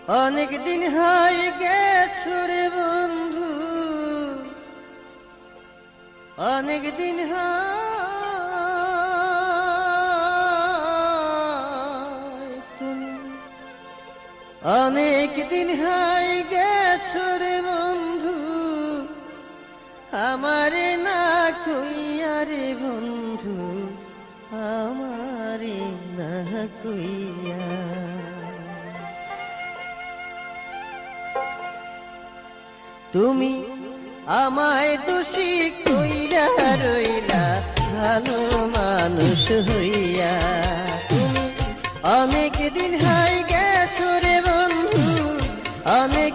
অনেক দিন হয়ে গেছো রে বন্ধু, অনেক দিন তুমি অনেক দিন হয়ে গেছো রে বন্ধু, আমারে না কইয়া রে বন্ধু, আমারে না কইয়া। তুমি আমায় দোষী কইরা রইলা ভালো মানুষ হইয়া। তুমি অনেক দিন হয়ে গেছো রে বন্ধু, অনেক